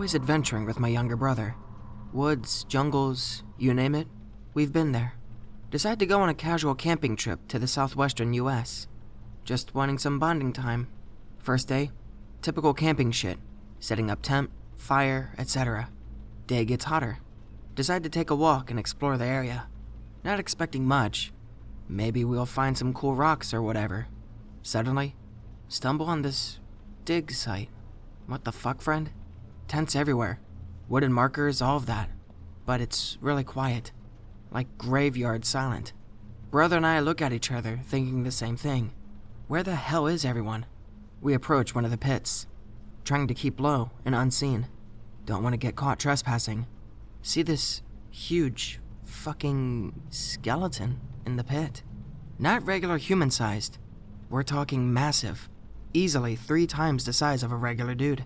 always adventuring with my younger brother. Woods, jungles, you name it, we've been there. Decided to go on a casual camping trip to the southwestern US. Just wanting some bonding time. First day, typical camping shit. Setting up tent, fire, etc. Day gets hotter. Decide to take a walk and explore the area. Not expecting much. Maybe we'll find some cool rocks or whatever. Suddenly, stumble on this dig site. What the fuck, friend? Tents everywhere. Wooden markers, all of that. But it's really quiet. Like graveyard silent. Brother and I look at each other, thinking the same thing. Where the hell is everyone? We approach one of the pits. Trying to keep low and unseen. Don't want to get caught trespassing. See this huge fucking skeleton in the pit. Not regular human-sized. We're talking massive. Easily 3 times the size of a regular dude.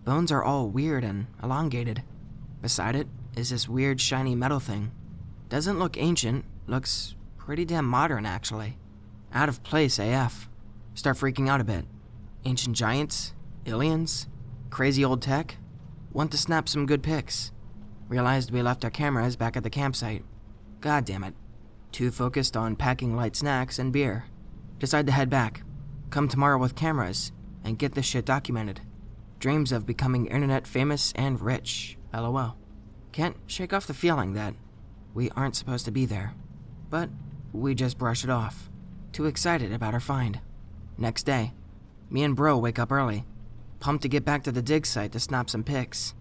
Bones are all weird and elongated. Beside it is this weird shiny metal thing. Doesn't look ancient, looks pretty damn modern actually. Out of place AF. Start freaking out a bit. Ancient giants? Aliens? Crazy old tech? Want to snap some good pics. Realized we left our cameras back at the campsite. God damn it. Too focused on packing light snacks and beer. Decide to head back. Come tomorrow with cameras and get this shit documented. Dreams of becoming internet famous and rich. LOL. Can't shake off the feeling that we aren't supposed to be there. But we just brush it off. Too excited about our find. Next day, me and bro wake up early. Pumped to get back to the dig site to snap some pics.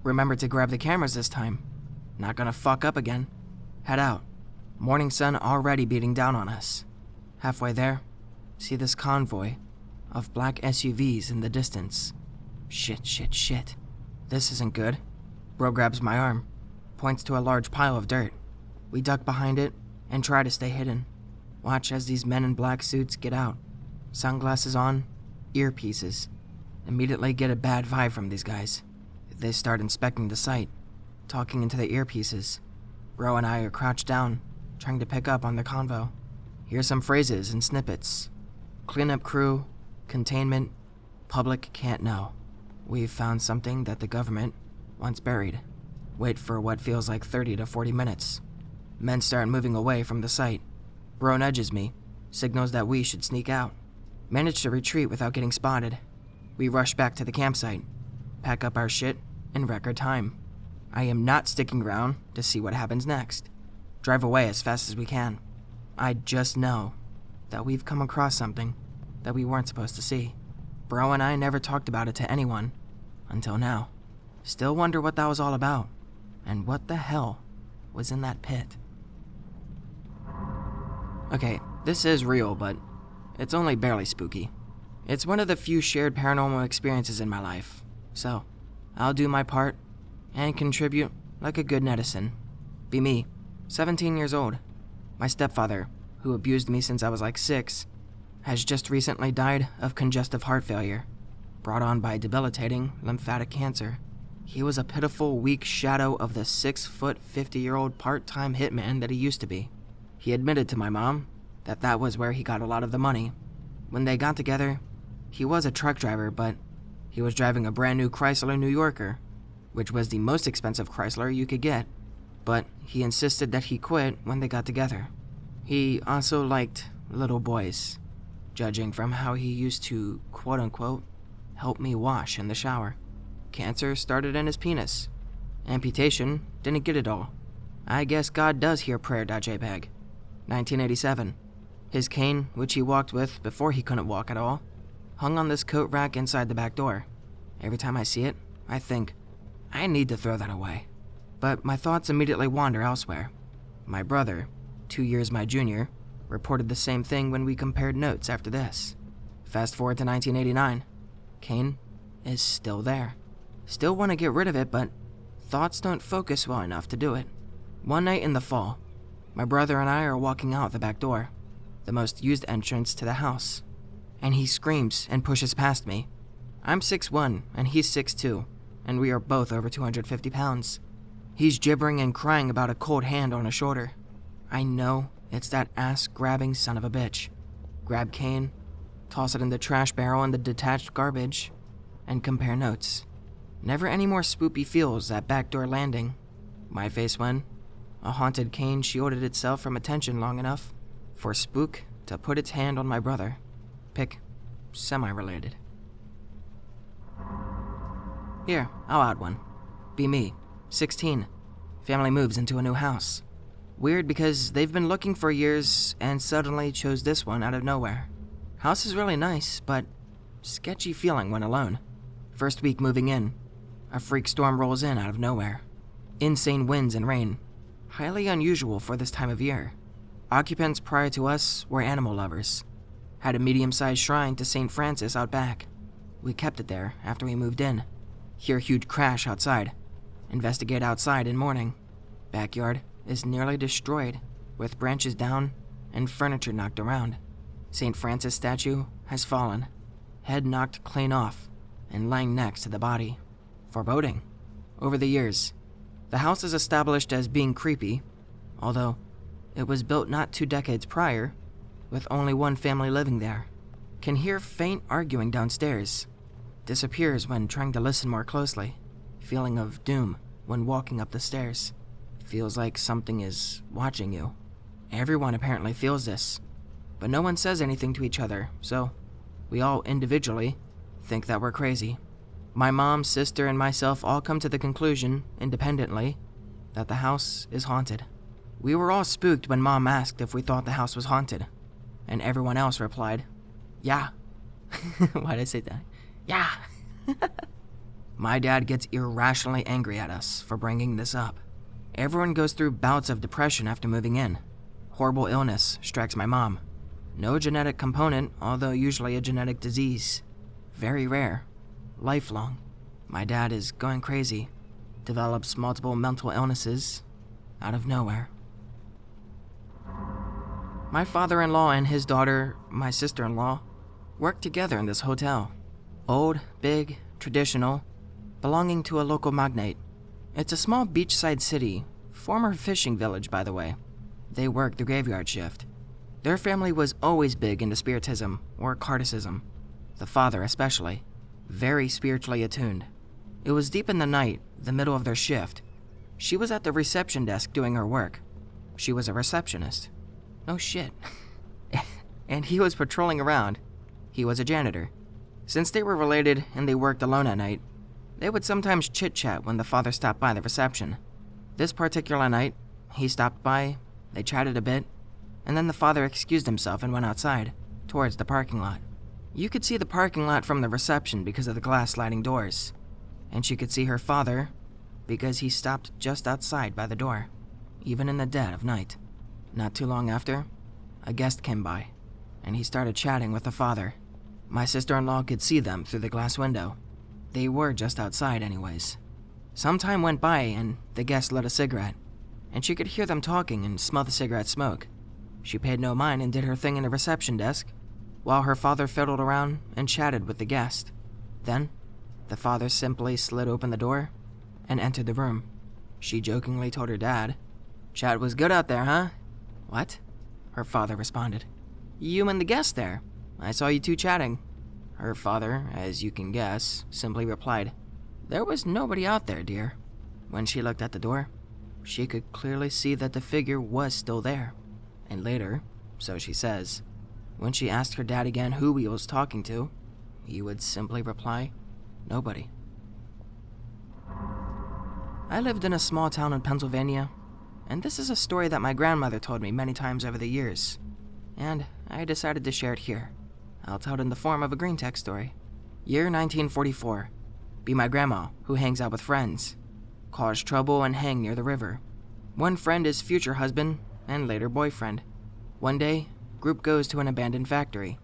Remember to grab the cameras this time. Not gonna fuck up again. Head out. Morning sun already beating down on us. Halfway there, see this convoy of black SUVs in the distance. Shit. This isn't good. Bro grabs my arm, points to a large pile of dirt. We duck behind it and try to stay hidden. Watch as these men in black suits get out. Sunglasses on, earpieces. Immediately get a bad vibe from these guys. They start inspecting the site, talking into the earpieces. Bro and I are crouched down, trying to pick up on the convo. Hear some phrases and snippets. Cleanup crew, containment, public can't know. We've found something that the government wants buried. Wait for what feels like 30 to 40 minutes. Men start moving away from the site. Bro nudges me, signals that we should sneak out. Manage to retreat without getting spotted. We rush back to the campsite, pack up our shit in record time. I am not sticking around to see what happens next. Drive away as fast as we can. I just know that we've come across something that we weren't supposed to see. Bro and I never talked about it to anyone until now. Still wonder what that was all about and what the hell was in that pit. Okay, this is real, but it's only barely spooky. It's one of the few shared paranormal experiences in my life, so I'll do my part and contribute like a good netizen. Be me, 17 years old. My stepfather, who abused me since I was like 6, has just recently died of congestive heart failure, brought on by debilitating lymphatic cancer. He was a pitiful, weak shadow of the 6-foot, 50-year-old part-time hitman that he used to be. He admitted to my mom that was where he got a lot of the money. When they got together, he was a truck driver, but he was driving a brand new Chrysler New Yorker, which was the most expensive Chrysler you could get. But he insisted that he quit when they got together. He also liked little boys, judging from how he used to, quote-unquote, help me wash in the shower. Cancer started in his penis. Amputation didn't get it all. I guess God does hear prayer.jpg. 1987. His cane, which he walked with before he couldn't walk at all, hung on this coat rack inside the back door. Every time I see it, I think, I need to throw that away. But my thoughts immediately wander elsewhere. My brother, 2 years my junior, reported the same thing when we compared notes after this. Fast forward to 1989. Cane is still there. Still want to get rid of it, but thoughts don't focus well enough to do it. One night in the fall, my brother and I are walking out the back door, the most used entrance to the house, and he screams and pushes past me. I'm 6'1", and he's 6'2", and we are both over 250 pounds. He's gibbering and crying about a cold hand on his shoulder. I know it's that ass-grabbing son of a bitch. Grab cane, toss it in the trash barrel in the detached garbage, and compare notes. Never any more spoopy feels at backdoor landing. My face when a haunted cane shielded itself from attention long enough for Spook to put its hand on my brother. Pick semi-related. Here, I'll add one. Be me, 16. Family moves into a new house. Weird because they've been looking for years and suddenly chose this one out of nowhere. House is really nice, but sketchy feeling when alone. First week moving in, a freak storm rolls in out of nowhere. Insane winds and rain. Highly unusual for this time of year. Occupants prior to us were animal lovers. Had a medium-sized shrine to St. Francis out back. We kept it there after we moved in. Hear huge crash outside. Investigate outside in morning. Backyard is nearly destroyed, with branches down and furniture knocked around. St. Francis statue has fallen, head knocked clean off, and lying next to the body. Foreboding. Over the years, the house is established as being creepy, although it was built not 2 decades prior, with only one family living there. Can hear faint arguing downstairs. Disappears when trying to listen more closely. Feeling of doom when walking up the stairs. Feels like something is watching you. Everyone apparently feels this, but no one says anything to each other, so we all individually think that we're crazy. My mom, sister, and myself all come to the conclusion, independently, that the house is haunted. We were all spooked when Mom asked if we thought the house was haunted, and everyone else replied, yeah. Why'd I say that? Yeah. My dad gets irrationally angry at us for bringing this up. Everyone goes through bouts of depression after moving in. Horrible illness strikes my mom. No genetic component, although usually a genetic disease. Very rare. Lifelong. My dad is going crazy. Develops multiple mental illnesses out of nowhere. My father-in-law and his daughter, my sister-in-law, work together in this hotel. Old, big, traditional, belonging to a local magnate. It's a small beachside city, former fishing village, by the way. They work the graveyard shift. Their family was always big into spiritism or carticism. The father especially. Very spiritually attuned. It was deep in the night, the middle of their shift. She was at the reception desk doing her work. She was a receptionist. Oh shit. And he was patrolling around. He was a janitor. Since they were related and they worked alone at night, they would sometimes chit-chat when the father stopped by the reception. This particular night, he stopped by, they chatted a bit, and then the father excused himself and went outside, towards the parking lot. You could see the parking lot from the reception because of the glass sliding doors, and she could see her father because he stopped just outside by the door, even in the dead of night. Not too long after, a guest came by, and he started chatting with the father. My sister-in-law could see them through the glass window. They were just outside anyways. Some time went by and the guest lit a cigarette, and she could hear them talking and smell the cigarette smoke. She paid no mind and did her thing in the reception desk, while her father fiddled around and chatted with the guest. Then, the father simply slid open the door and entered the room. She jokingly told her dad, "Chat was good out there, huh?" "What?" her father responded. "You and the guest there. I saw you two chatting." Her father, as you can guess, simply replied, "There was nobody out there, dear." When she looked at the door, she could clearly see that the figure was still there. And later, so she says, when she asked her dad again who he was talking to, he would simply reply, "Nobody." I lived in a small town in Pennsylvania, and this is a story that my grandmother told me many times over the years, and I decided to share it here. I'll tell it in the form of a green text story. Year 1944. Be my grandma, who hangs out with friends. Cause trouble and hang near the river. One friend is future husband and later boyfriend. One day, group goes to an abandoned factory.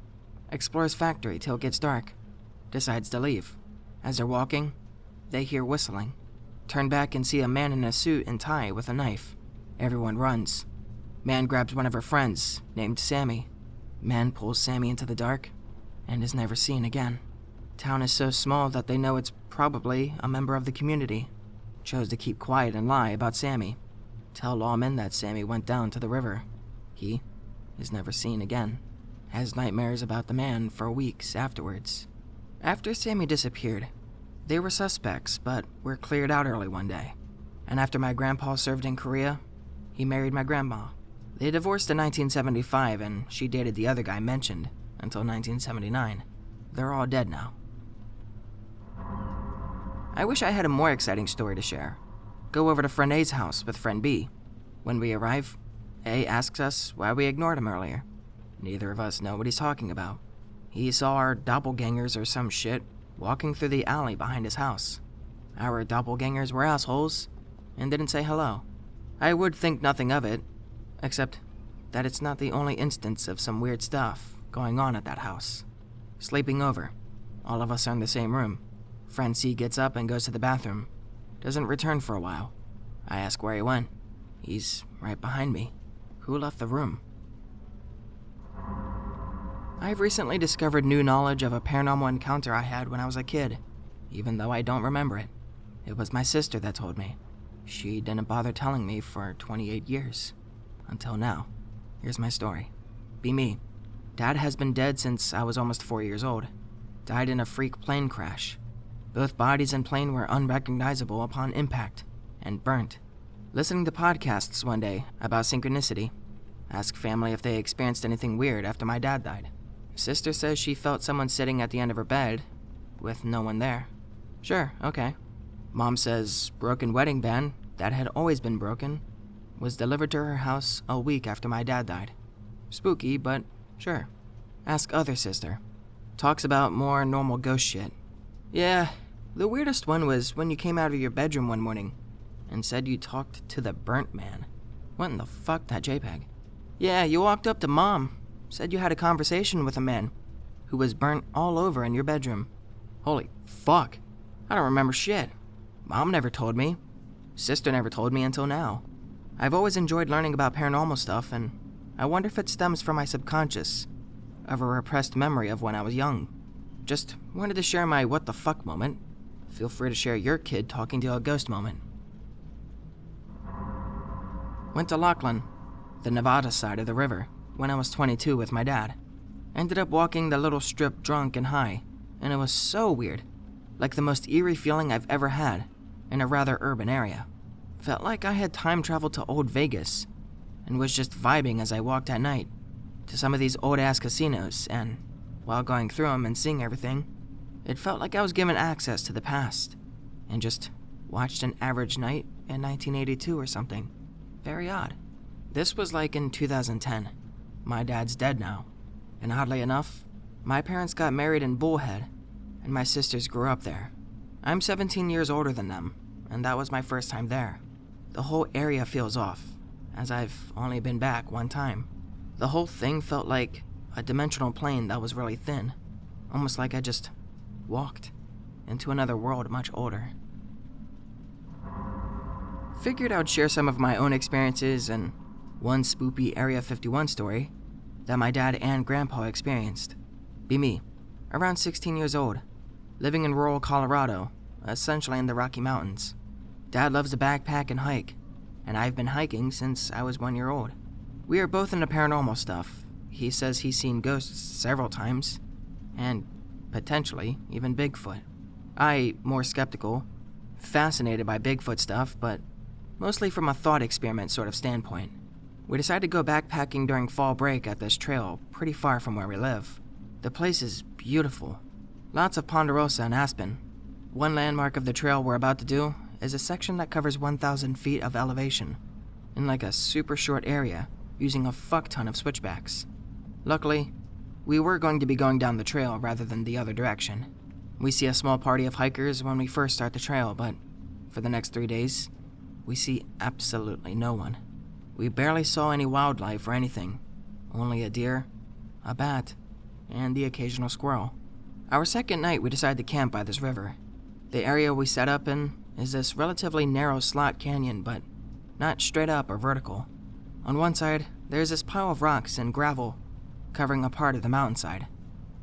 Explores factory till it gets dark. Decides to leave. As they're walking, they hear whistling. Turn back and see a man in a suit and tie with a knife. Everyone runs. Man grabs one of her friends, named Sammy. Man pulls Sammy into the dark and is never seen again. Town is so small that they know it's probably a member of the community. Chose to keep quiet and lie about Sammy. Tell lawmen that Sammy went down to the river. He is never seen again. Has nightmares about the man for weeks afterwards. After Sammy disappeared, They were suspects, but were cleared out early one day. And after my grandpa served in Korea, he married my grandma. They divorced in 1975, and she dated the other guy mentioned until 1979. They're all dead now. I wish I had a more exciting story to share. Go over to friend A's house with friend B. When we arrive, A asks us why we ignored him earlier. Neither of us know what he's talking about. He saw our doppelgangers or some shit walking through the alley behind his house. Our doppelgangers were assholes and didn't say hello. I would think nothing of it, except that it's not the only instance of some weird stuff going on at that house. Sleeping over. All of us are in the same room. Friend C gets up and goes to the bathroom. Doesn't return for a while. I ask where he went. He's right behind me. Who left the room? I've recently discovered new knowledge of a paranormal encounter I had when I was a kid, even though I don't remember it. It was my sister that told me. She didn't bother telling me for 28 years. Until now. Here's my story. Be me. Dad has been dead since I was almost 4 years old. Died in a freak plane crash. Both bodies and plane were unrecognizable upon impact, and burnt. Listening to podcasts one day about synchronicity. Asked family if they experienced anything weird after my dad died. Sister says she felt someone sitting at the end of her bed, with no one there. Sure, okay. Mom says broken wedding band, that had always been broken, was delivered to her house a week after my dad died. Spooky, but sure. Ask other sister. Talks about more normal ghost shit. Yeah, the weirdest one was when you came out of your bedroom one morning and said you talked to the burnt man. What in the fuck, that JPEG? Yeah, you walked up to Mom, said you had a conversation with a man who was burnt all over in your bedroom. Holy fuck. I don't remember shit. Mom never told me. Sister never told me until now. I've always enjoyed learning about paranormal stuff, and I wonder if it stems from my subconscious, of a repressed memory of when I was young. Just wanted to share my what the fuck moment. Feel free to share your kid talking to a ghost moment. Went to Lachlan, the Nevada side of the river, when I was 22 with my dad. Ended up walking the little strip drunk and high, and it was so weird. Like the most eerie feeling I've ever had, in a rather urban area. Felt like I had time traveled to old Vegas, and was just vibing as I walked at night, to some of these old-ass casinos, and while going through them and seeing everything, it felt like I was given access to the past, and just watched an average night in 1982 or something. Very odd. This was like in 2010. My dad's dead now, and oddly enough, my parents got married in Bullhead, and my sisters grew up there. I'm 17 years older than them, and that was my first time there. The whole area feels off, as I've only been back one time. The whole thing felt like a dimensional plane that was really thin, almost like I just walked into another world much older. Figured I'd share some of my own experiences and one spoopy Area 51 story that my dad and grandpa experienced. Be me, around 16 years old, living in rural Colorado, essentially in the Rocky Mountains. Dad loves to backpack and hike, and I've been hiking since I was 1 year old. We are both into paranormal stuff. He says he's seen ghosts several times, and potentially even Bigfoot. I, more skeptical, fascinated by Bigfoot stuff, but mostly from a thought experiment sort of standpoint. We decided to go backpacking during fall break at this trail pretty far from where we live. The place is beautiful. Lots of ponderosa and aspen. One landmark of the trail we're about to do is a section that covers 1,000 feet of elevation, in like a super short area, using a fuck ton of switchbacks. Luckily, we were going to be going down the trail rather than the other direction. We see a small party of hikers when we first start the trail, but for the next 3 days, we see absolutely no one. We barely saw any wildlife or anything, only a deer, a bat, and the occasional squirrel. Our second night, we decided to camp by this river. The area we set up in is this relatively narrow slot canyon, but not straight up or vertical. On one side, there's this pile of rocks and gravel covering a part of the mountainside.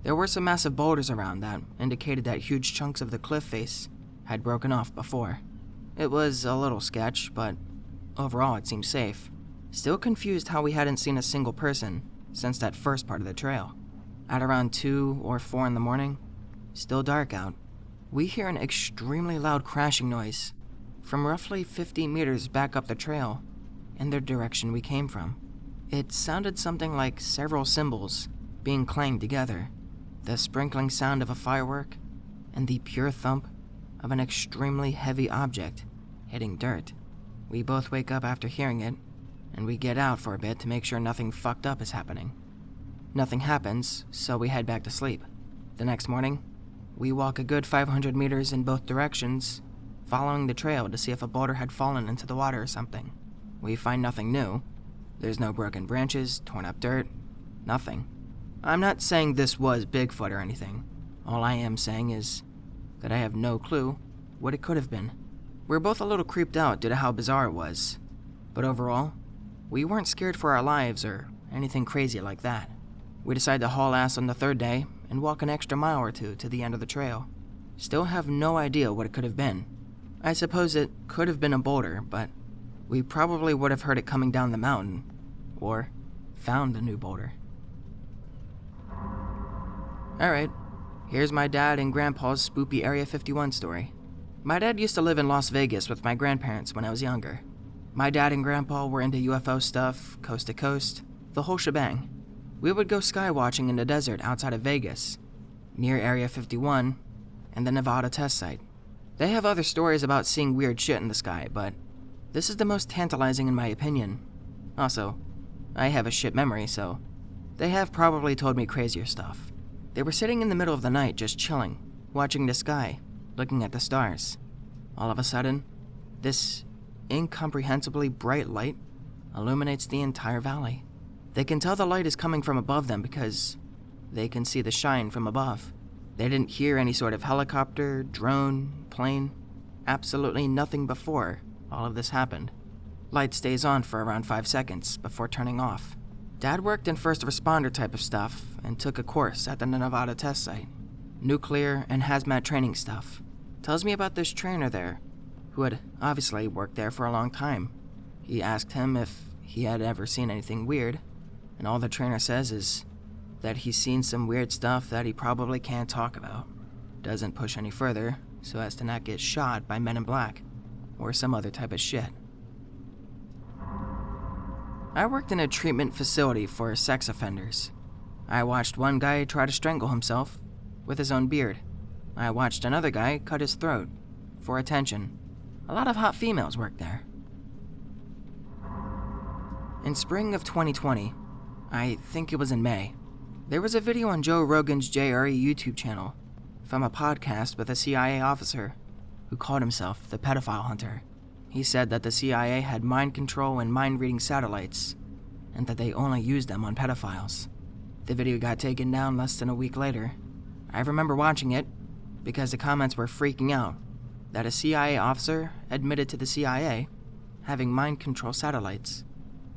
There were some massive boulders around that indicated that huge chunks of the cliff face had broken off before. It was a little sketch, but overall it seemed safe. Still confused how we hadn't seen a single person since that first part of the trail. At around 2 or 4 in the morning, still dark out, we hear an extremely loud crashing noise from roughly 50 meters back up the trail in the direction we came from. It sounded something like several cymbals being clanged together, the sprinkling sound of a firework, and the pure thump of an extremely heavy object hitting dirt. We both wake up after hearing it, and we get out for a bit to make sure nothing fucked up is happening. Nothing happens, so we head back to sleep. The next morning, we walk a good 500 meters in both directions, following the trail to see if a boulder had fallen into the water or something. We find nothing new. There's no broken branches, torn up dirt, nothing. I'm not saying this was Bigfoot or anything. All I am saying is that I have no clue what it could have been. We're both a little creeped out due to how bizarre it was, but overall, we weren't scared for our lives or anything crazy like that. We decided to haul ass on the third day and walk an extra mile or two to the end of the trail. Still have no idea what it could have been. I suppose it could have been a boulder, but we probably would have heard it coming down the mountain, or found a new boulder. Alright, here's my dad and grandpa's spoopy Area 51 story. My dad used to live in Las Vegas with my grandparents when I was younger. My dad and grandpa were into UFO stuff, coast to coast, the whole shebang. We would go sky watching in the desert outside of Vegas, near Area 51 and the Nevada test site. They have other stories about seeing weird shit in the sky, but this is the most tantalizing in my opinion. Also, I have a shit memory, so they have probably told me crazier stuff. They were sitting in the middle of the night just chilling, watching the sky, looking at the stars. All of a sudden, this incomprehensibly bright light illuminates the entire valley. They can tell the light is coming from above them because they can see the shine from above. They didn't hear any sort of helicopter, drone, plane, absolutely nothing before all of this happened. Light stays on for around 5 seconds before turning off. Dad worked in first responder type of stuff and took a course at the Nevada test site. Nuclear and hazmat training stuff. Tells me about this trainer there, who had obviously worked there for a long time. He asked him if he had ever seen anything weird, and all the trainer says is that he's seen some weird stuff that he probably can't talk about. Doesn't push any further so as to not get shot by men in black or some other type of shit. I worked in a treatment facility for sex offenders. I watched one guy try to strangle himself with his own beard. I watched another guy cut his throat for attention. A lot of hot females worked there. In spring of 2020, I think it was in May, there was a video on Joe Rogan's JRE YouTube channel from a podcast with a CIA officer who called himself the pedophile hunter. He said that the CIA had mind control and mind-reading satellites, and that they only used them on pedophiles. The video got taken down less than a week later. I remember watching it because the comments were freaking out that a CIA officer admitted to the CIA having mind control satellites.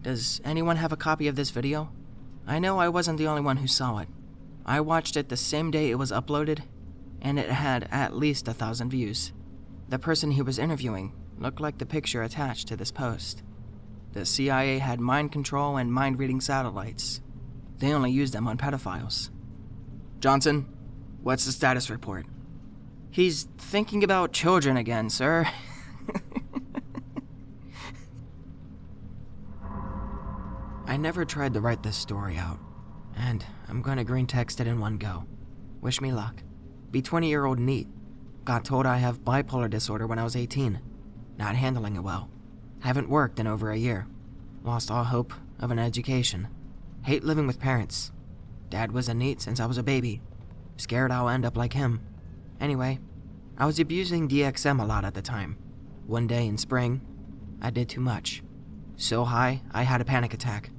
Does anyone have a copy of this video? I know I wasn't the only one who saw it. I watched it the same day it was uploaded, and it had at least 1,000 views. The person he was interviewing looked like the picture attached to this post. The CIA had mind control and mind-reading satellites. They only used them on pedophiles. Johnson, what's the status report? He's thinking about children again, sir. I never tried to write this story out, and I'm gonna green text it in one go. Wish me luck. Be 20-year-old neat. Got told I have bipolar disorder when I was 18. Not handling it well. Haven't worked in over a year. Lost all hope of an education. Hate living with parents. Dad was a neat since I was a baby. Scared I'll end up like him. Anyway, I was abusing DXM a lot at the time. One day in spring, I did too much. So high, I had a panic attack.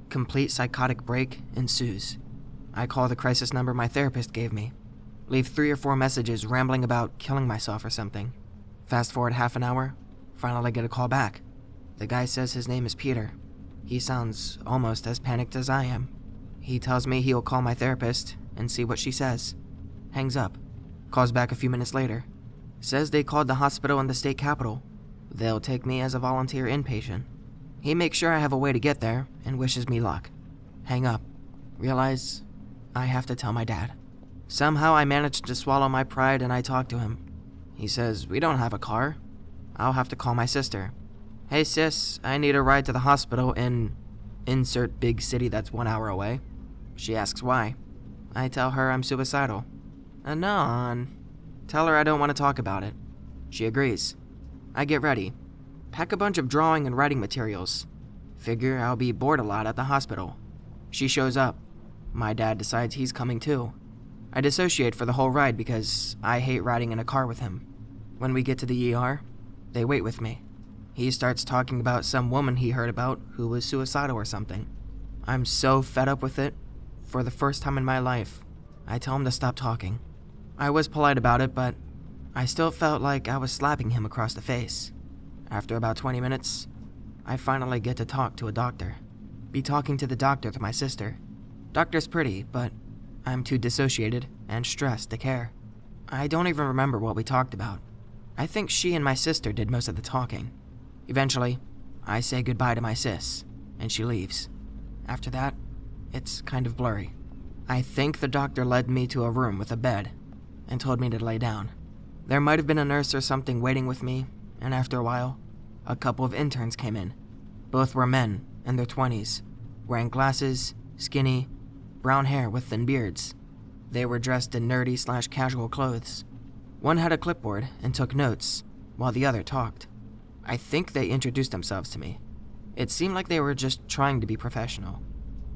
Complete psychotic break ensues. I call the crisis number my therapist gave me. Leave 3 or 4 messages rambling about killing myself or something. Fast forward half an hour, finally get a call back. The guy says his name is Peter. He sounds almost as panicked as I am. He tells me he'll call my therapist and see what she says. Hangs up. Calls back a few minutes later. Says they called the hospital in the state capital. They'll take me as a volunteer inpatient. He makes sure I have a way to get there and wishes me luck. Hang up. Realize I have to tell my dad. Somehow I managed to swallow my pride and I talked to him. He says, "We don't have a car. I'll have to call my sister. Hey sis, I need a ride to the hospital in insert big city that's 1 hour away." She asks why. I tell her I'm suicidal. Anon. Tell her I don't want to talk about it. She agrees. I get ready. Pack a bunch of drawing and writing materials. Figure I'll be bored a lot at the hospital. She shows up. My dad decides he's coming too. I dissociate for the whole ride because I hate riding in a car with him. When we get to the ER, they wait with me. He starts talking about some woman he heard about who was suicidal or something. I'm so fed up with it. For the first time in my life, I tell him to stop talking. I was polite about it, but I still felt like I was slapping him across the face. After about 20 minutes, I finally get to talk to a doctor. Be talking to the doctor to my sister. Doctor's pretty, but I'm too dissociated and stressed to care. I don't even remember what we talked about. I think she and my sister did most of the talking. Eventually, I say goodbye to my sis, and she leaves. After that, it's kind of blurry. I think the doctor led me to a room with a bed and told me to lay down. There might have been a nurse or something waiting with me, and after a while, a couple of interns came in. Both were men in their 20s, wearing glasses, skinny, brown hair with thin beards. They were dressed in nerdy/casual clothes. One had a clipboard and took notes, while the other talked. I think they introduced themselves to me. It seemed like they were just trying to be professional.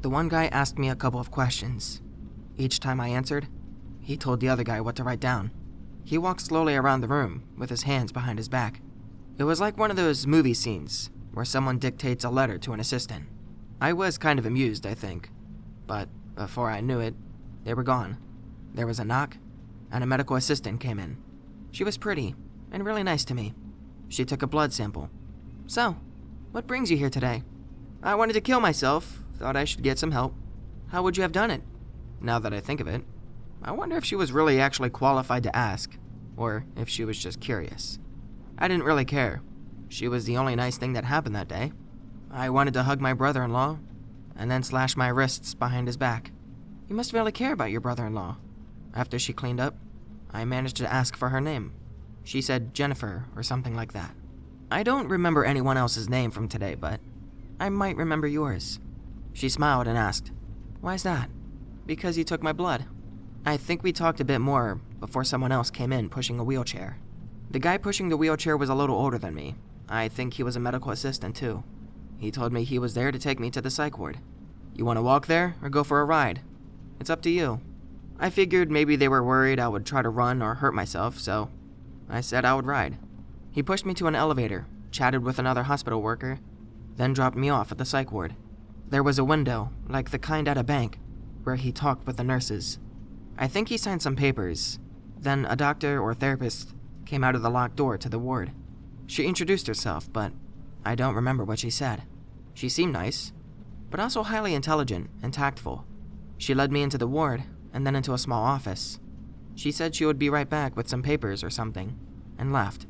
The one guy asked me a couple of questions. Each time I answered, he told the other guy what to write down. He walked slowly around the room with his hands behind his back. It was like one of those movie scenes where someone dictates a letter to an assistant. I was kind of amused, I think. But before I knew it, they were gone. There was a knock, and a medical assistant came in. She was pretty and really nice to me. She took a blood sample. "So, what brings you here today?" "I wanted to kill myself. Thought I should get some help." "How would you have done it?" Now that I think of it, I wonder if she was really actually qualified to ask, or if she was just curious. I didn't really care. She was the only nice thing that happened that day. I wanted to hug my brother-in-law, and then slash my wrists behind his back. "You must really care about your brother-in-law." After she cleaned up, I managed to ask for her name. She said Jennifer or something like that. I don't remember anyone else's name from today, but I might remember yours. She smiled and asked, "Why's that?" "Because you took my blood." I think we talked a bit more before someone else came in pushing a wheelchair. The guy pushing the wheelchair was a little older than me. I think he was a medical assistant too. He told me he was there to take me to the psych ward. "You want to walk there or go for a ride? It's up to you." I figured maybe they were worried I would try to run or hurt myself, so I said I would ride. He pushed me to an elevator, chatted with another hospital worker, then dropped me off at the psych ward. There was a window, like the kind at a bank, where he talked with the nurses. I think he signed some papers. Then a doctor or therapist came out of the locked door to the ward. She introduced herself, but I don't remember what she said. She seemed nice, but also highly intelligent and tactful. She led me into the ward and then into a small office. She said she would be right back with some papers or something, and left.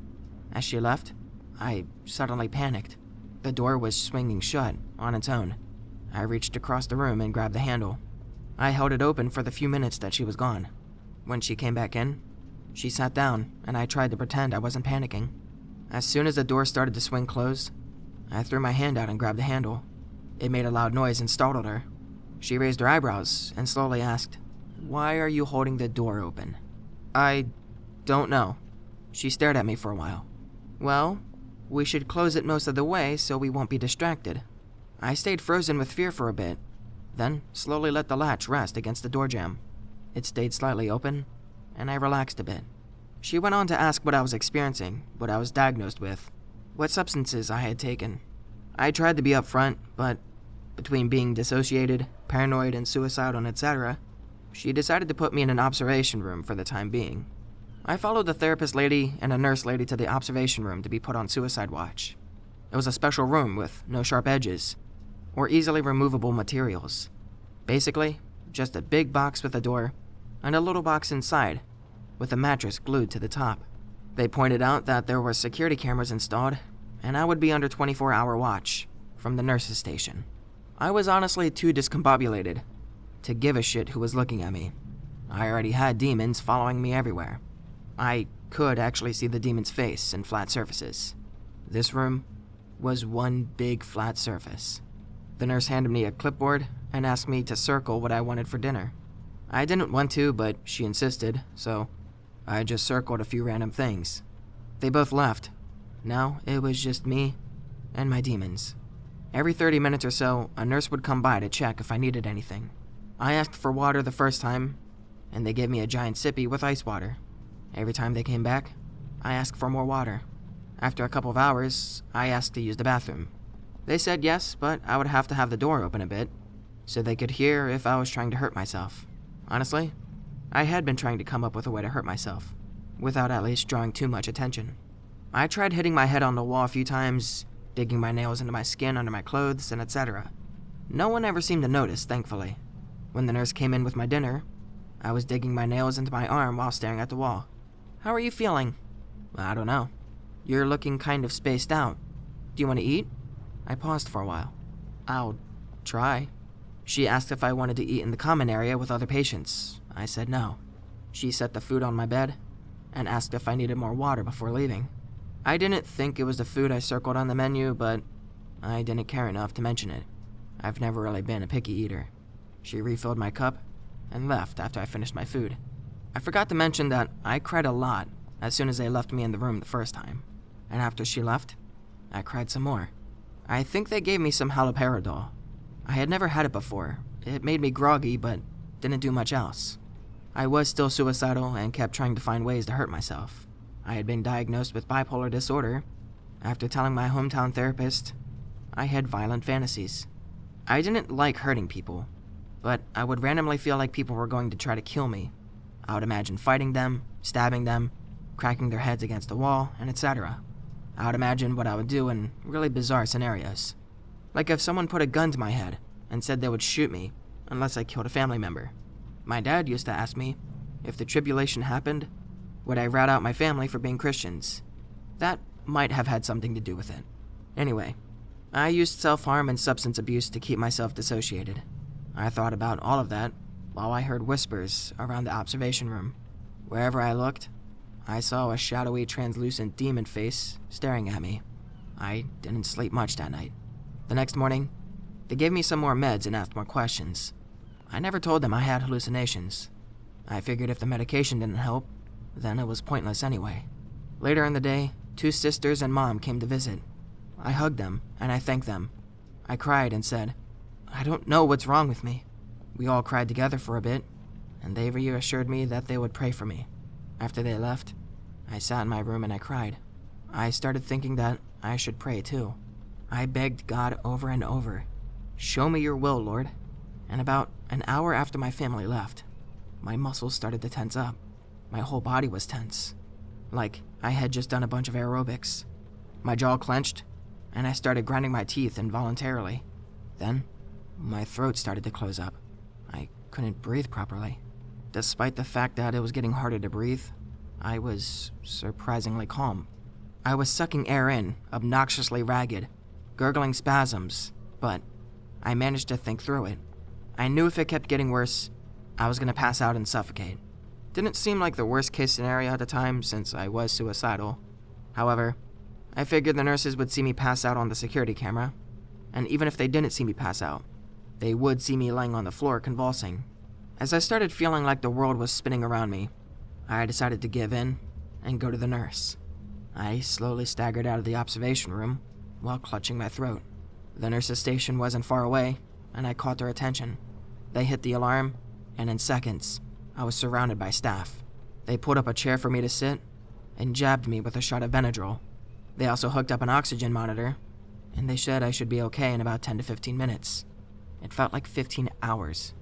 As she left, I suddenly panicked. The door was swinging shut on its own. I reached across the room and grabbed the handle. I held it open for the few minutes that she was gone. When she came back in, she sat down, and I tried to pretend I wasn't panicking. As soon as the door started to swing closed, I threw my hand out and grabbed the handle. It made a loud noise and startled her. She raised her eyebrows and slowly asked, "Why are you holding the door open?" "I don't know." She stared at me for a while. "Well, we should close it most of the way so we won't be distracted." I stayed frozen with fear for a bit, then slowly let the latch rest against the door jamb. It stayed slightly open, and I relaxed a bit. She went on to ask what I was experiencing, what I was diagnosed with, what substances I had taken. I tried to be upfront, but between being dissociated, paranoid, and suicidal, etc., she decided to put me in an observation room for the time being. I followed the therapist lady and a nurse lady to the observation room to be put on suicide watch. It was a special room with no sharp edges or easily removable materials. Basically, just a big box with a door and a little box inside with a mattress glued to the top. They pointed out that there were security cameras installed, and I would be under 24-hour watch from the nurse's station. I was honestly too discombobulated to give a shit who was looking at me. I already had demons following me everywhere. I could actually see the demon's face and flat surfaces. This room was one big flat surface. The nurse handed me a clipboard and asked me to circle what I wanted for dinner. I didn't want to, but she insisted, so I just circled a few random things. They both left. Now it was just me and my demons. Every 30 minutes or so, a nurse would come by to check if I needed anything. I asked for water the first time, and they gave me a giant sippy with ice water. Every time they came back, I asked for more water. After a couple of hours, I asked to use the bathroom. They said yes, but I would have to have the door open a bit, so they could hear if I was trying to hurt myself. Honestly, I had been trying to come up with a way to hurt myself, without at least drawing too much attention. I tried hitting my head on the wall a few times, digging my nails into my skin under my clothes, and etc. No one ever seemed to notice, thankfully. When the nurse came in with my dinner, I was digging my nails into my arm while staring at the wall. "How are you feeling?" "I don't know. You're looking kind of spaced out. Do you want to eat?" I paused for a while. "I'll try." She asked if I wanted to eat in the common area with other patients. I said no. She set the food on my bed and asked if I needed more water before leaving. I didn't think it was the food I circled on the menu, but I didn't care enough to mention it. I've never really been a picky eater. She refilled my cup and left after I finished my food. I forgot to mention that I cried a lot as soon as they left me in the room the first time, and after she left, I cried some more. I think they gave me some haloperidol. I had never had it before. It made me groggy, but didn't do much else. I was still suicidal and kept trying to find ways to hurt myself. I had been diagnosed with bipolar disorder. After telling my hometown therapist, I had violent fantasies. I didn't like hurting people, but I would randomly feel like people were going to try to kill me. I would imagine fighting them, stabbing them, cracking their heads against the wall, and etc. I would imagine what I would do in really bizarre scenarios. Like if someone put a gun to my head and said they would shoot me unless I killed a family member. My dad used to ask me, if the tribulation happened, would I rat out my family for being Christians? That might have had something to do with it. Anyway, I used self-harm and substance abuse to keep myself dissociated. I thought about all of that while I heard whispers around the observation room. Wherever I looked, I saw a shadowy, translucent demon face staring at me. I didn't sleep much that night. The next morning, they gave me some more meds and asked more questions. I never told them I had hallucinations. I figured if the medication didn't help, then it was pointless anyway. Later in the day, 2 sisters and mom came to visit. I hugged them and I thanked them. I cried and said, "I don't know what's wrong with me." We all cried together for a bit, and they reassured me that they would pray for me. After they left, I sat in my room and I cried. I started thinking that I should pray too. I begged God over and over, "Show me your will, Lord." And about an hour after my family left, my muscles started to tense up. My whole body was tense, like I had just done a bunch of aerobics. My jaw clenched, and I started grinding my teeth involuntarily. Then, my throat started to close up. I couldn't breathe properly. Despite the fact that it was getting harder to breathe, I was surprisingly calm. I was sucking air in, obnoxiously ragged, gurgling spasms, but I managed to think through it. I knew if it kept getting worse, I was gonna pass out and suffocate. Didn't seem like the worst case scenario at the time since I was suicidal. However, I figured the nurses would see me pass out on the security camera, and even if they didn't see me pass out, they would see me laying on the floor convulsing. As I started feeling like the world was spinning around me, I decided to give in and go to the nurse. I slowly staggered out of the observation room while clutching my throat. The nurse's station wasn't far away, and I caught their attention. They hit the alarm, and in seconds, I was surrounded by staff. They pulled up a chair for me to sit and jabbed me with a shot of Benadryl. They also hooked up an oxygen monitor, and they said I should be okay in about 10 to 15 minutes. It felt like 15 hours.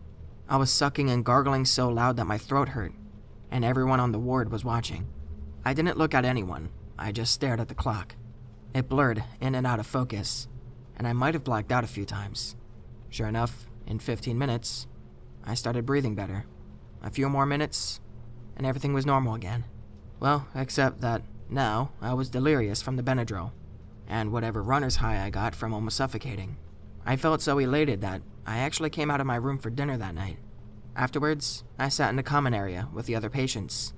I was sucking and gargling so loud that my throat hurt, and everyone on the ward was watching. I didn't look at anyone, I just stared at the clock. It blurred in and out of focus, and I might have blacked out a few times. Sure enough, in 15 minutes, I started breathing better. A few more minutes, and everything was normal again. Well, except that now I was delirious from the Benadryl, and whatever runner's high I got from almost suffocating. I felt so elated that I actually came out of my room for dinner that night. Afterwards, I sat in the common area with the other patients.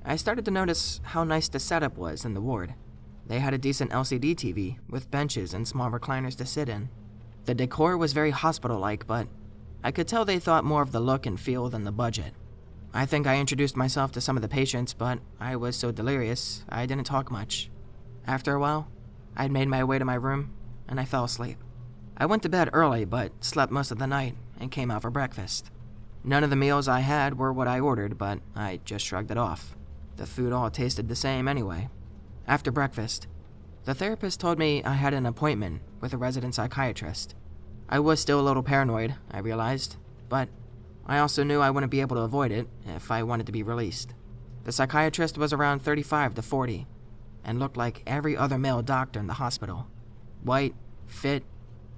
I started to notice how nice the setup was in the ward. They had a decent LCD TV with benches and small recliners to sit in. The decor was very hospital-like, but I could tell they thought more of the look and feel than the budget. I think I introduced myself to some of the patients, but I was so delirious, I didn't talk much. After a while, I'd made my way to my room, and I fell asleep. I went to bed early, but slept most of the night and came out for breakfast. None of the meals I had were what I ordered, but I just shrugged it off. The food all tasted the same anyway. After breakfast, the therapist told me I had an appointment with a resident psychiatrist. I was still a little paranoid, I realized, but I also knew I wouldn't be able to avoid it if I wanted to be released. The psychiatrist was around 35 to 40 and looked like every other male doctor in the hospital. White, fit,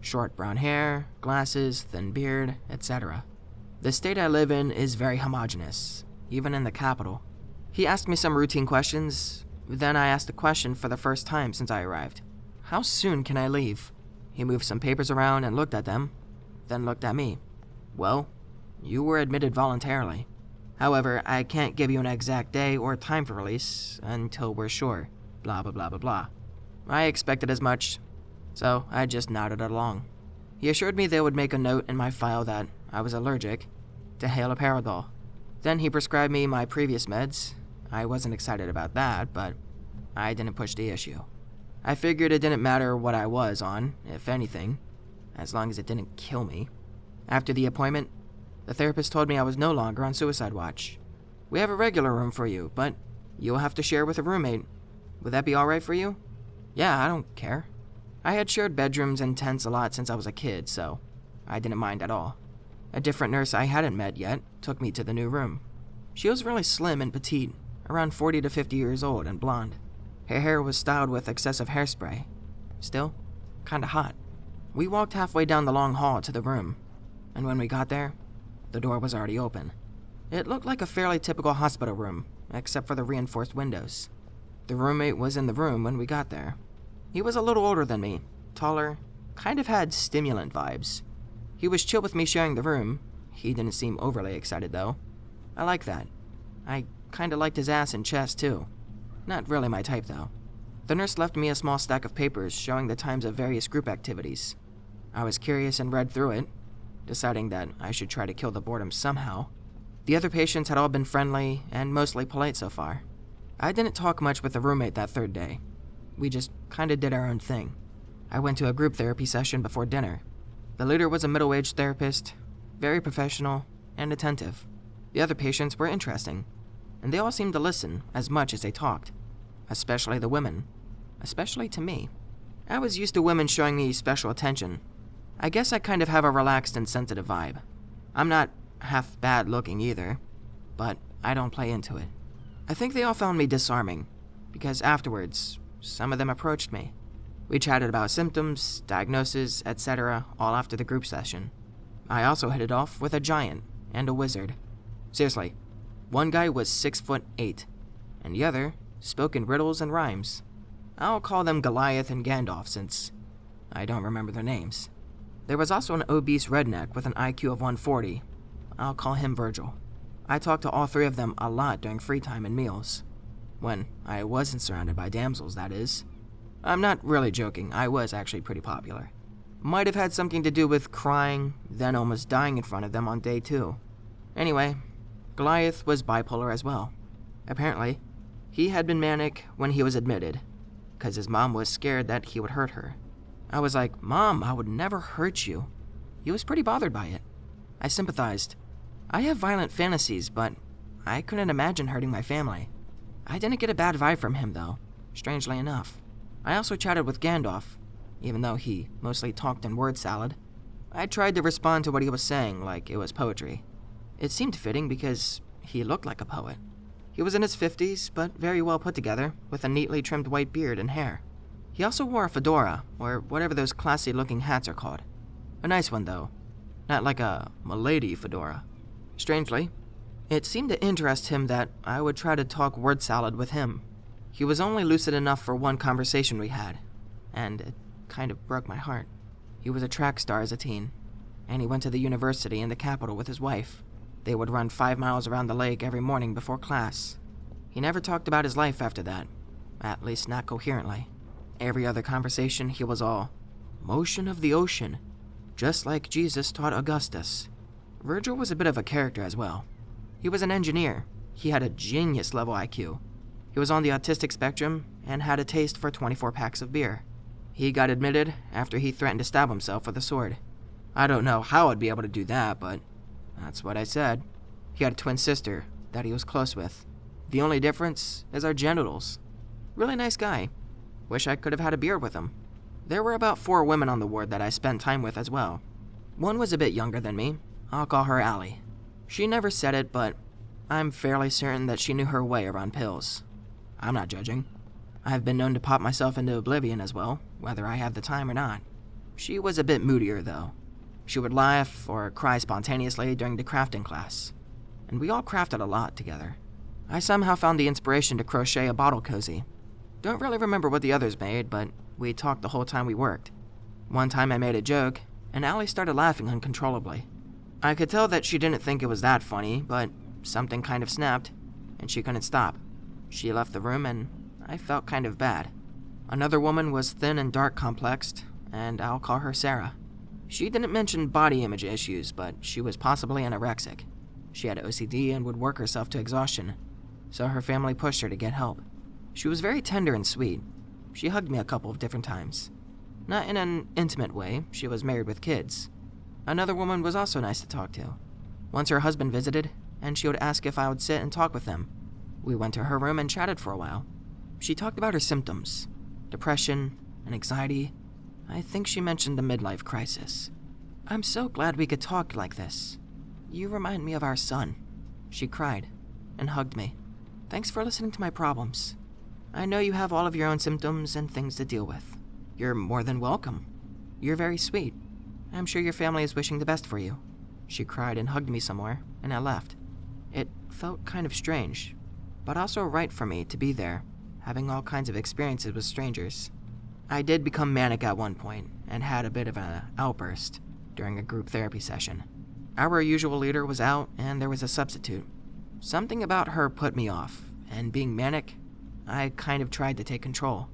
short brown hair, glasses, thin beard, etc. The state I live in is very homogeneous, even in the capital. He asked me some routine questions, then I asked a question for the first time since I arrived. How soon can I leave? He moved some papers around and looked at them, then looked at me. Well, you were admitted voluntarily. However, I can't give you an exact day or time for release until we're sure, blah blah blah blah blah. I expected as much, so I just nodded along. He assured me they would make a note in my file that I was allergic to haloperidol. Then he prescribed me my previous meds. I wasn't excited about that, but I didn't push the issue. I figured it didn't matter what I was on, if anything, as long as it didn't kill me. After the appointment, the therapist told me I was no longer on suicide watch. We have a regular room for you, but you'll have to share with a roommate. Would that be alright for you? Yeah, I don't care. I had shared bedrooms and tents a lot since I was a kid, so I didn't mind at all. A different nurse I hadn't met yet took me to the new room. She was really slim and petite, around 40 to 50 years old and blonde. Her hair was styled with excessive hairspray. Still, kinda hot. We walked halfway down the long hall to the room, and when we got there, the door was already open. It looked like a fairly typical hospital room, except for the reinforced windows. The roommate was in the room when we got there. He was a little older than me, taller, kind of had stimulant vibes. He was chill with me sharing the room. He didn't seem overly excited though. I like that. I kinda liked his ass and chest too. Not really my type though. The nurse left me a small stack of papers showing the times of various group activities. I was curious and read through it, deciding that I should try to kill the boredom somehow. The other patients had all been friendly and mostly polite so far. I didn't talk much with the roommate that third day. We just kinda did our own thing. I went to a group therapy session before dinner. The leader was a middle-aged therapist, very professional and attentive. The other patients were interesting, and they all seemed to listen as much as they talked, especially the women, especially to me. I was used to women showing me special attention. I guess I kind of have a relaxed and sensitive vibe. I'm not half bad looking either, but I don't play into it. I think they all found me disarming, because afterwards, some of them approached me. We chatted about symptoms, diagnosis, etc., all after the group session. I also hit it off with a giant and a wizard. Seriously, one guy was 6'8", and the other spoke in riddles and rhymes. I'll call them Goliath and Gandalf since I don't remember their names. There was also an obese redneck with an IQ of 140. I'll call him Virgil. I talked to all three of them a lot during free time and meals. When I wasn't surrounded by damsels, that is. I'm not really joking, I was actually pretty popular. Might have had something to do with crying, then almost dying in front of them on day 2. Anyway, Goliath was bipolar as well. Apparently, he had been manic when he was admitted, because his mom was scared that he would hurt her. I was like, Mom, I would never hurt you. He was pretty bothered by it. I sympathized. I have violent fantasies, but I couldn't imagine hurting my family. I didn't get a bad vibe from him, though, strangely enough. I also chatted with Gandalf, even though he mostly talked in word salad. I tried to respond to what he was saying like it was poetry. It seemed fitting because he looked like a poet. He was in his 50s, but very well put together, with a neatly trimmed white beard and hair. He also wore a fedora, or whatever those classy-looking hats are called. A nice one, though. Not like a milady fedora. Strangely, it seemed to interest him that I would try to talk word salad with him. He was only lucid enough for one conversation we had, and it kind of broke my heart. He was a track star as a teen, and he went to the university in the capital with his wife. They would run 5 miles around the lake every morning before class. He never talked about his life after that, at least not coherently. Every other conversation, he was all, motion of the ocean, just like Jesus taught Augustus. Virgil was a bit of a character as well. He was an engineer. He had a genius-level IQ. He was on the autistic spectrum and had a taste for 24 packs of beer. He got admitted after he threatened to stab himself with a sword. I don't know how I'd be able to do that, but that's what I said. He had a twin sister that he was close with. The only difference is our genitals. Really nice guy. Wish I could have had a beer with him. There were about 4 women on the ward that I spent time with as well. One was a bit younger than me. I'll call her Ellie. She never said it, but I'm fairly certain that she knew her way around pills. I'm not judging. I've been known to pop myself into oblivion as well, whether I have the time or not. She was a bit moodier, though. She would laugh or cry spontaneously during the crafting class, and we all crafted a lot together. I somehow found the inspiration to crochet a bottle cozy. Don't really remember what the others made, but we talked the whole time we worked. One time I made a joke, and Allie started laughing uncontrollably. I could tell that she didn't think it was that funny, but something kind of snapped, and she couldn't stop. She left the room, and I felt kind of bad. Another woman was thin and dark complexed, and I'll call her Sarah. She didn't mention body image issues, but she was possibly anorexic. She had OCD and would work herself to exhaustion, so her family pushed her to get help. She was very tender and sweet. She hugged me a couple of different times. Not in an intimate way, she was married with kids. Another woman was also nice to talk to. Once her husband visited, and she would ask if I would sit and talk with them. We went to her room and chatted for a while. She talked about her symptoms, depression and anxiety. I think she mentioned the midlife crisis. I'm so glad we could talk like this. You remind me of our son. She cried and hugged me. Thanks for listening to my problems. I know you have all of your own symptoms and things to deal with. You're more than welcome. You're very sweet. I'm sure your family is wishing the best for you. She cried and hugged me some more, and I left. It felt kind of strange, but also right for me to be there, having all kinds of experiences with strangers. I did become manic at one point, and had a bit of an outburst during a group therapy session. Our usual leader was out, and there was a substitute. Something about her put me off, and being manic, I kind of tried to take control.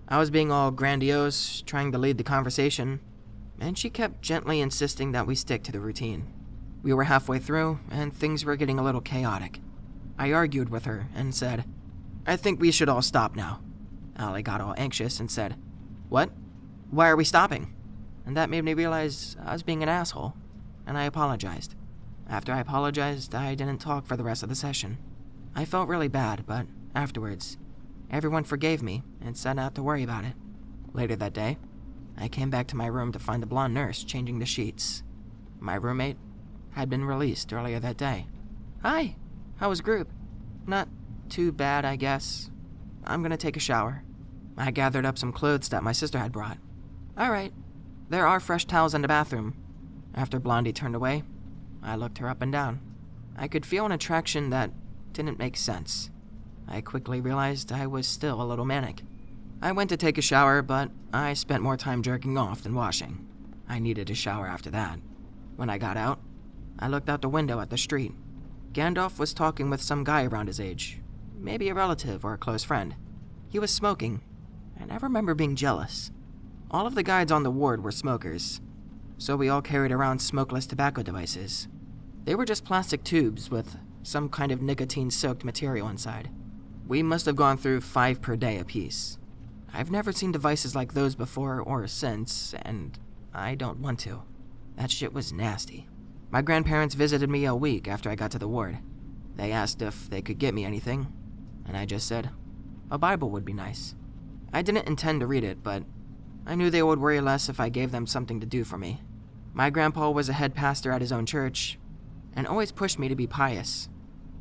I was being all grandiose, trying to lead the conversation, and she kept gently insisting that we stick to the routine. We were halfway through, and things were getting a little chaotic. I argued with her and said, I think we should all stop now. Allie got all anxious and said, What? Why are we stopping? And that made me realize I was being an asshole, and I apologized. After I apologized, I didn't talk for the rest of the session. I felt really bad, but afterwards, everyone forgave me and said not to worry about it. Later that day, I came back to my room to find the blonde nurse changing the sheets. My roommate had been released earlier that day. Hi, how was group? Not too bad, I guess. I'm gonna take a shower. I gathered up some clothes that my sister had brought. All right, there are fresh towels in the bathroom. After Blondie turned away, I looked her up and down. I could feel an attraction that didn't make sense. I quickly realized I was still a little manic. I went to take a shower, but I spent more time jerking off than washing. I needed a shower after that. When I got out, I looked out the window at the street. Gandalf was talking with some guy around his age, maybe a relative or a close friend. He was smoking, and I remember being jealous. All of the guides on the ward were smokers, so we all carried around smokeless tobacco devices. They were just plastic tubes with some kind of nicotine-soaked material inside. We must have gone through 5 per day apiece. I've never seen devices like those before or since, and I don't want to. That shit was nasty. My grandparents visited me a week after I got to the ward. They asked if they could get me anything, and I just said, a Bible would be nice. I didn't intend to read it, but I knew they would worry less if I gave them something to do for me. My grandpa was a head pastor at his own church, and always pushed me to be pious.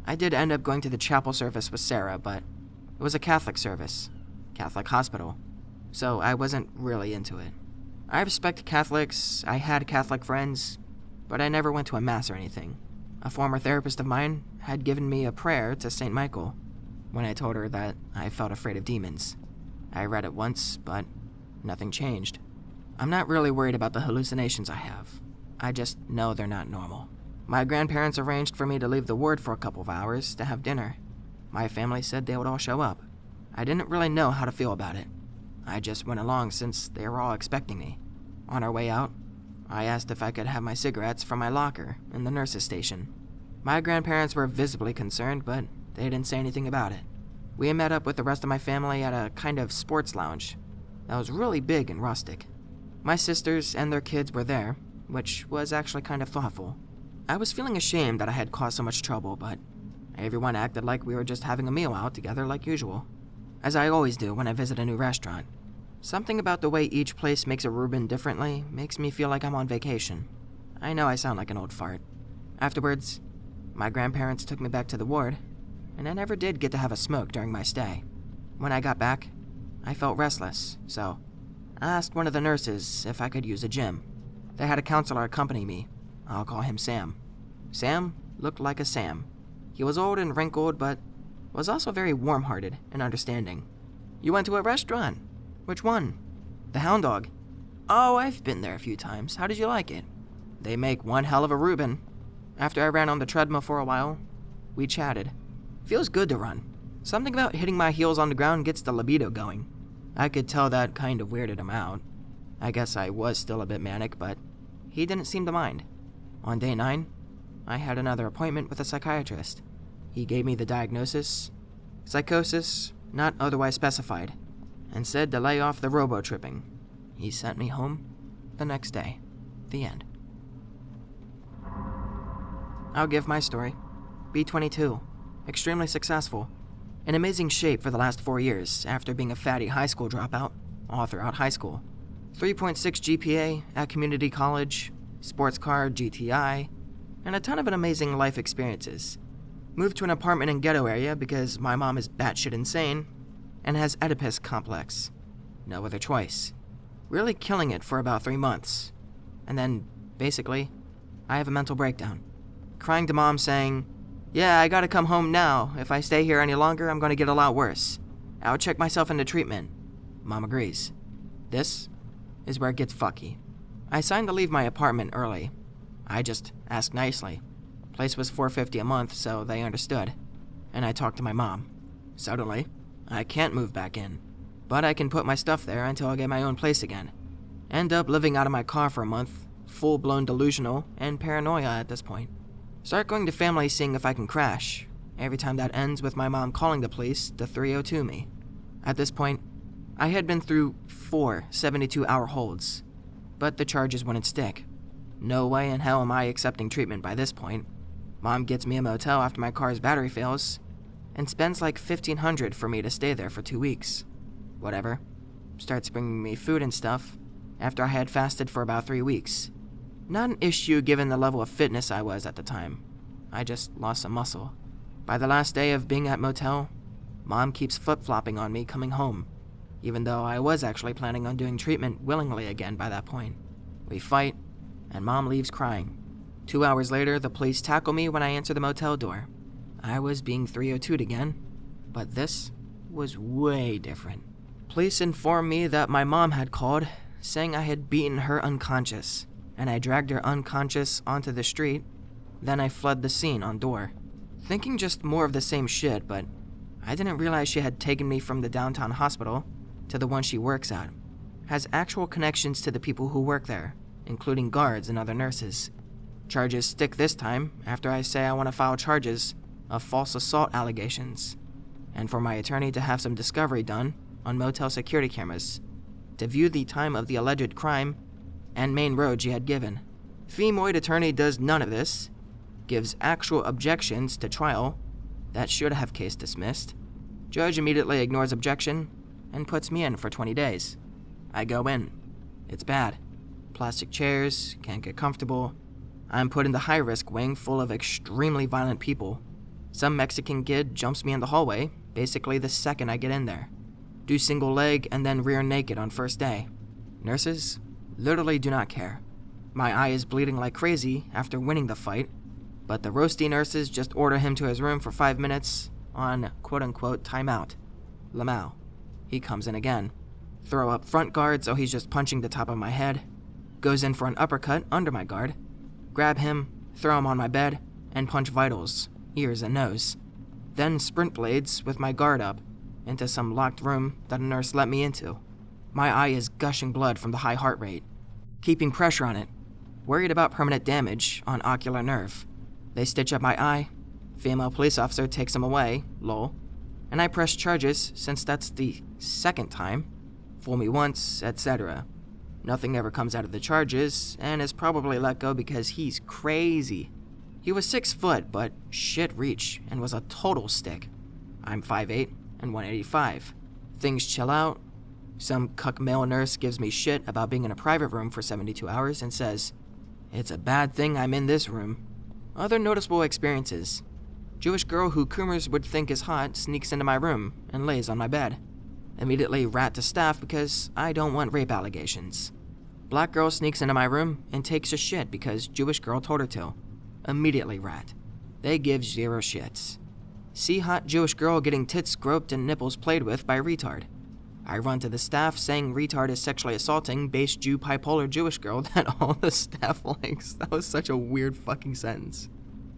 I did end up going to the chapel service with Sarah, but it was a Catholic service, Catholic hospital, so I wasn't really into it. I respect Catholics, I had Catholic friends, but I never went to a mass or anything. A former therapist of mine had given me a prayer to St. Michael when I told her that I felt afraid of demons. I read it once, but nothing changed. I'm not really worried about the hallucinations I have. I just know they're not normal. My grandparents arranged for me to leave the ward for a couple of hours to have dinner. My family said they would all show up. I didn't really know how to feel about it. I just went along since they were all expecting me. On our way out, I asked if I could have my cigarettes from my locker in the nurse's station. My grandparents were visibly concerned, but they didn't say anything about it. We met up with the rest of my family at a kind of sports lounge that was really big and rustic. My sisters and their kids were there, which was actually kind of thoughtful. I was feeling ashamed that I had caused so much trouble, but everyone acted like we were just having a meal out together like usual, as I always do when I visit a new restaurant. Something about the way each place makes a Reuben differently makes me feel like I'm on vacation. I know I sound like an old fart. Afterwards, my grandparents took me back to the ward, and I never did get to have a smoke during my stay. When I got back, I felt restless, so I asked one of the nurses if I could use a gym. They had a counselor accompany me. I'll call him Sam. Sam looked like a Sam. He was old and wrinkled, but was also very warm-hearted and understanding. "You went to a restaurant? Which one?" "The Hound Dog." "Oh, I've been there a few times. How did you like it?" "They make one hell of a Reuben." After I ran on the treadmill for a while, we chatted. Feels good to run. Something about hitting my heels on the ground gets the libido going. I could tell that kind of weirded him out. I guess I was still a bit manic, but he didn't seem to mind. On day 9, I had another appointment with a psychiatrist. He gave me the diagnosis, psychosis, not otherwise specified, and said to lay off the robo-tripping. He sent me home the next day. The end. I'll give my story. B22. Extremely successful. In amazing shape for the last 4 years after being a fatty high school dropout all throughout high school. 3.6 GPA at community college, sports car, GTI, and a ton of amazing life experiences. Moved to an apartment in ghetto area because my mom is batshit insane and has Oedipus complex. No other choice. Really killing it for about 3 months. And then, basically, I have a mental breakdown. Crying to mom saying, "Yeah, I gotta come home now. If I stay here any longer, I'm gonna get a lot worse. I'll check myself into treatment." Mom agrees. This is where it gets fucky. I signed to leave my apartment early. I just asked nicely. Place was $450 a month, so they understood. And I talked to my mom. Suddenly, I can't move back in, but I can put my stuff there until I get my own place again. End up living out of my car for a month, full-blown delusional and paranoia at this point. Start going to family seeing if I can crash. Every time that ends with my mom calling the police to 302 me. At this point, I had been through 4 72-hour holds, but the charges wouldn't stick. No way in hell am I accepting treatment by this point. Mom gets me a motel after my car's battery fails, and spends like $1,500 for me to stay there for 2 weeks. Whatever. Starts bringing me food and stuff after I had fasted for about 3 weeks. Not an issue given the level of fitness I was at the time. I just lost some muscle. By the last day of being at motel, Mom keeps flip-flopping on me coming home, even though I was actually planning on doing treatment willingly again by that point. We fight, and Mom leaves crying. 2 hours later, the police tackle me when I answer the motel door. I was being 302'd again, but this was way different. Police informed me that my mom had called, saying I had beaten her unconscious, and I dragged her unconscious onto the street. Then I fled the scene on door, thinking just more of the same shit, but I didn't realize she had taken me from the downtown hospital to the one she works at. Has actual connections to the people who work there, including guards and other nurses. Charges stick this time after I say I want to file charges of false assault allegations, and for my attorney to have some discovery done on motel security cameras to view the time of the alleged crime and main road she had given. Femoid attorney does none of this, gives actual objections to trial that should have case dismissed. Judge immediately ignores objection and puts me in for 20 days. I go in. It's bad. Plastic chairs, can't get comfortable. I'm put in the high-risk wing full of extremely violent people. Some Mexican kid jumps me in the hallway, basically the second I get in there. Do single leg and then rear naked on first day. Nurses literally do not care. My eye is bleeding like crazy after winning the fight, but the roasty nurses just order him to his room for 5 minutes on quote-unquote timeout. Lamau. He comes in again. Throw up front guard so he's just punching the top of my head. Goes in for an uppercut under my guard. Grab him, throw him on my bed, and punch vitals, ears and nose. then sprint blades with my guard up into some locked room that a nurse let me into. My eye is gushing blood from the high heart rate, keeping pressure on it, worried about permanent damage on ocular nerve. They stitch up my eye, female police officer takes him away, lol, and I press charges since that's the second time, fool me once, etc. Nothing ever comes out of the charges, and is probably let go because he's crazy. He was 6 foot, but shit reach, and was a total stick. I'm 5'8" and 185. Things chill out. Some cuck male nurse gives me shit about being in a private room for 72 hours and says, "It's a bad thing I'm in this room." Other noticeable experiences. Jewish girl who Coomers would think is hot sneaks into my room and lays on my bed. Immediately rat to staff because I don't want rape allegations. Black girl sneaks into my room and takes a shit because Jewish girl told her to. Immediately rat. They give 0 shits. See hot Jewish girl getting tits groped and nipples played with by retard. I run to the staff saying retard is sexually assaulting base Jew bipolar Jewish girl that all the staff likes. That was such a weird fucking sentence.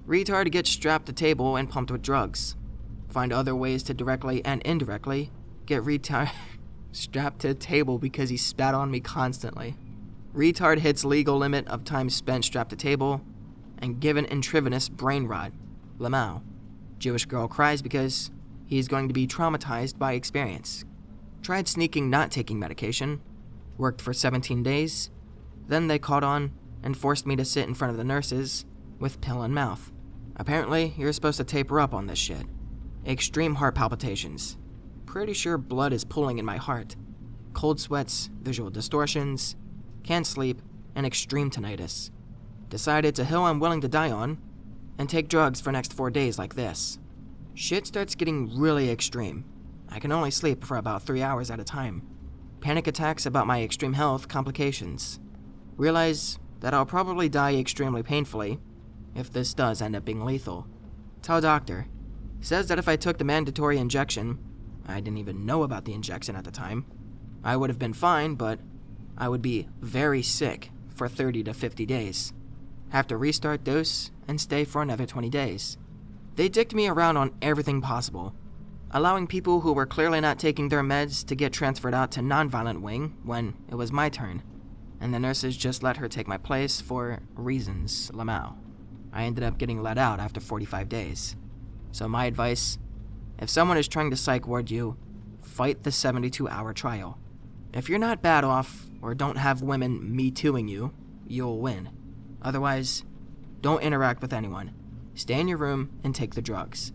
Retard gets strapped to table and pumped with drugs. Find other ways to directly and indirectly get retard strapped to a table because he spat on me constantly. Retard hits legal limit of time spent strapped to table and given intravenous brain rot. Lamau. Jewish girl cries because he's going to be traumatized by experience. Tried sneaking not taking medication. Worked for 17 days. Then they caught on and forced me to sit in front of the nurses with pill in mouth. Apparently, you're supposed to taper up on this shit. Extreme heart palpitations. Pretty sure blood is pooling in my heart. Cold sweats, visual distortions, can't sleep, and extreme tinnitus. Decided it's a hill I'm willing to die on, and take drugs for next 4 days like this. Shit starts getting really extreme. I can only sleep for about 3 hours at a time. Panic attacks about my extreme health complications. Realize that I'll probably die extremely painfully if this does end up being lethal. Tell doctor. Says that if I took the mandatory injection, I didn't even know about the injection at the time, I would have been fine, but I would be very sick for 30 to 50 days. Have to restart dose and stay for another 20 days. They dicked me around on everything possible, allowing people who were clearly not taking their meds to get transferred out to nonviolent wing when it was my turn, and the nurses just let her take my place for reasons, Lamau. I ended up getting let out after 45 days. So my advice, if someone is trying to psych ward you, fight the 72-hour trial. If you're not bad off or don't have women me-tooing you, you'll win. Otherwise, don't interact with anyone. Stay in your room and take the drugs.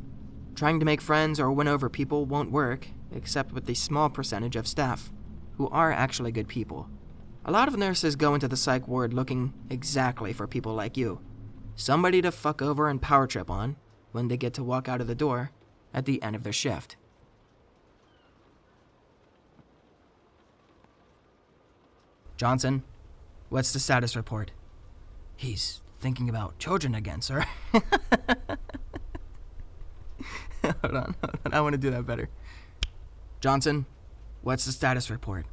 Trying to make friends or win over people won't work, except with the small percentage of staff who are actually good people. A lot of nurses go into the psych ward looking exactly for people like you. Somebody to fuck over and power trip on when they get to walk out of the door at the end of their shift. Johnson, what's the status report? He's thinking about children again, sir. Hold on, I want to do that better. Johnson, what's the status report?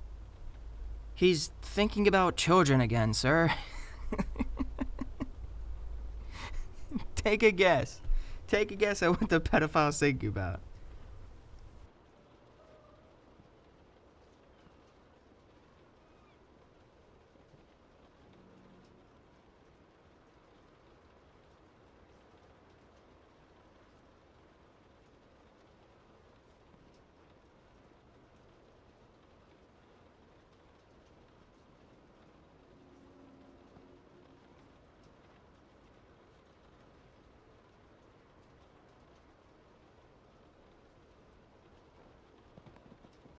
He's thinking about children again, sir. Take a guess. Take a guess at what the pedophile's thinking about.